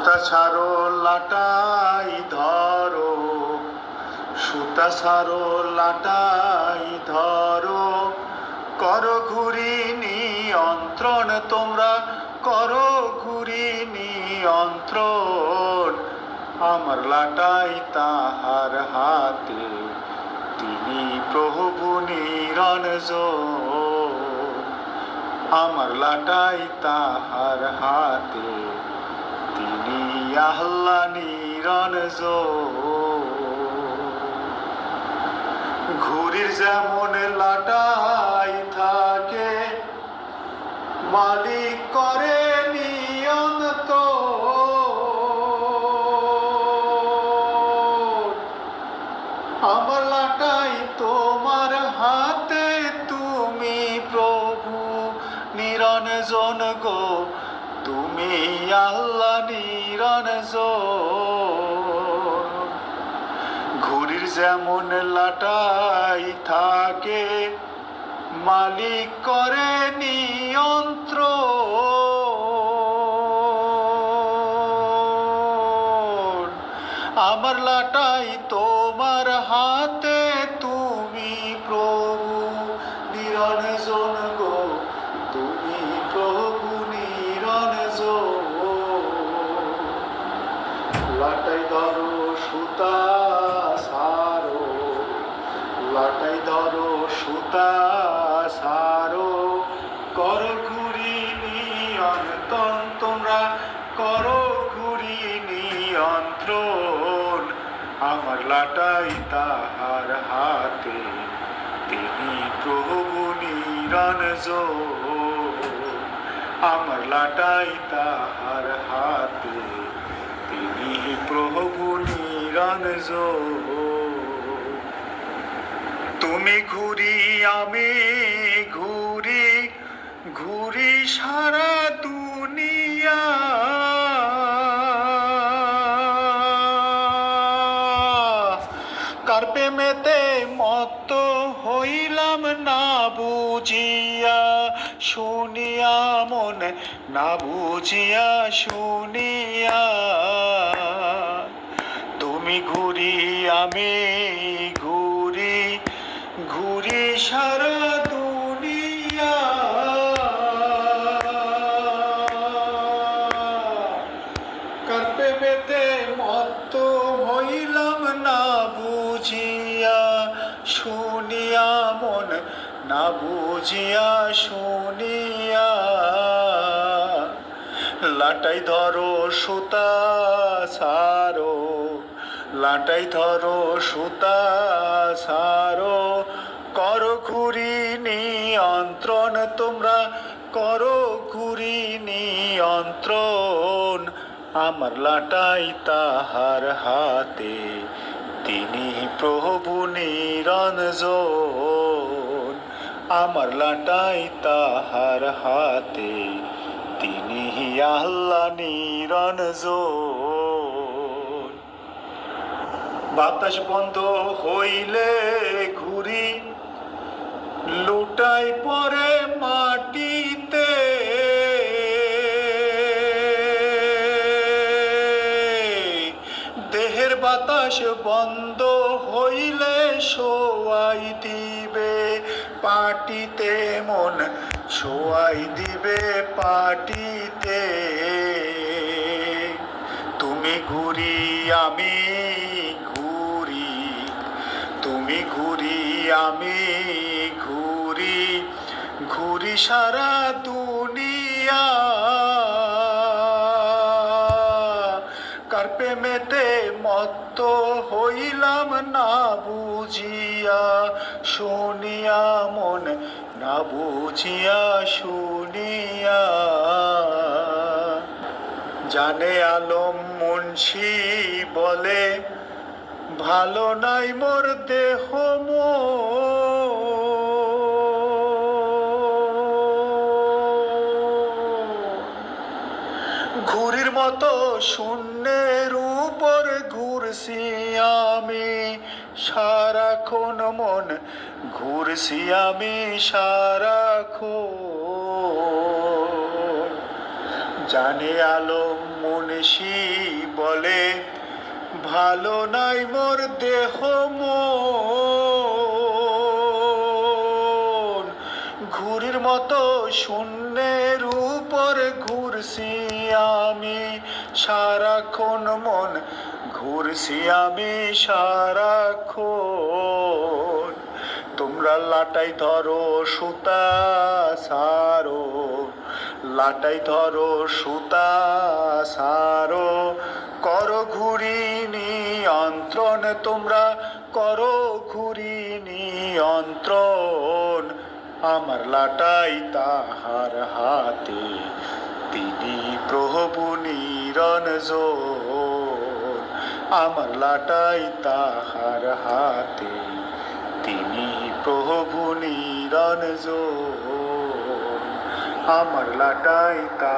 সুতা ছাড়ো লাটাই ধরো, সুতা ছাড়ো লাটাই ধরো, করো ঘুরি নিয়ন্ত্রণ তোমরা, করো ঘুরি নিয়ন্ত্রণ। আমার লাটাই তাহার হাতে, তিনি প্রভু নিরঞ্জন। আমার লাটাই তাহার হাতে, তিনি আল্লাহ নিরঞ্জন। ঘুড়ির যেমন লাটাই থাকে, মালিক করে নিয়ন্ত্রণ। আমার লাটাই তোমার হাতে, তুমি প্রভু নিরঞ্জন গো, তুমি আল্লাহ নিরঞ্জন। ঘুড়ির যেমন লাটাই থাকে, মালিক করে নিয়ন্ত্রণ। আমার লাটাই তোমার হাতে, তুমি প্রভু নিরঞ্জন গো, তুমি প্রভু নিরঞ্জন। লাটাই ধরো সুতা সারো, লাটাই ধরো সুতা সারো, করো ঘুরি নিয়ন্ত্রণ তোমরা, করো ঘুরি নিয়ন্ত্রণ। আমার লাটাই তাহার হাতে, তিনি প্রভু নিরঞ্জন। আমার লাটাই তাহার হাতে, তিনি প্রভু নিরঞ্জন। তুমি ঘুরি আমি ঘুরি, ঘুরি সারা দুনিয়া। কার প্রেমেতে মত্ত হইলাম না বুঝিয়া, শুনিয়া মনে না বুঝিয়া শুনিয়া। তুমি ঘুরি আমি ঘুরি, ঘুরি সারা দুনিয়া। কার প্রেমেতে মত্ত হইলাম না বুঝিয়া, শুনিয়া মন না বুঝিয়া শুনিয়া। লাটাই ধরো সুতা সারো, লাটাই ধরো সুতা সারো, করো ঘুরি নিয়ন্ত্রণ তোমরা, করো ঘুরি নিয়ন্ত্রণ। আমার লাটাই তাহার হাতে, তিনি প্রভু নিরঞ্জন। আমার লাটাই তাহার হাতে, তিনি আল্লাহ নিরঞ্জন। বাতাস বন্ধ হইলে ঘুরি, লুটাই পরে মাটিতে। দেহের বাতাস বন্ধ হইলে শোয়াই দিবে পাটিতে, মন শোয়াই দিবে পাটিতে। তুমি ঘুরি আমি ঘুরি, তুমি ঘুরি আমি ঘুরি, ঘুরি সারা দুনিয়া। কার প্রেমেতে মত্ত হইলাম না বুঝিয়া, শুনিয়া মন না বুঝিয়া শুনিয়া। জানে আলম মুন্সি বলে, ভালো নাই মোর দেহ ঘুড়ির মতো শূন্যের উপর ঘুরছি আমি সারাক্ষণ, মন ঘুরছি আমি সারাক্ষণ। জানে আলম মুনশি বলে ভালো নাই মোর দেহ মন, ঘুড়ির মতো শূন্যের উপর ঘুরছি আমি সারাক্ষণ মন, ঘুরছি আমি সারাক্ষণ। তোমরা লাটাই ধরো সুতা সারো, লাটাই ধরো সুতা সারো, করো ঘুড়ি নিয়ন্ত্রণ, তোমরা করো ঘুড়ি নিয়ন্ত্রণ। আমার লাটাই তাহার হাতে, তিনি প্রভু নিরঞ্জন। আমার লাটাই তাহার হাতে, তিনি প্রভু নিরঞ্জন। আমার লাটাই তা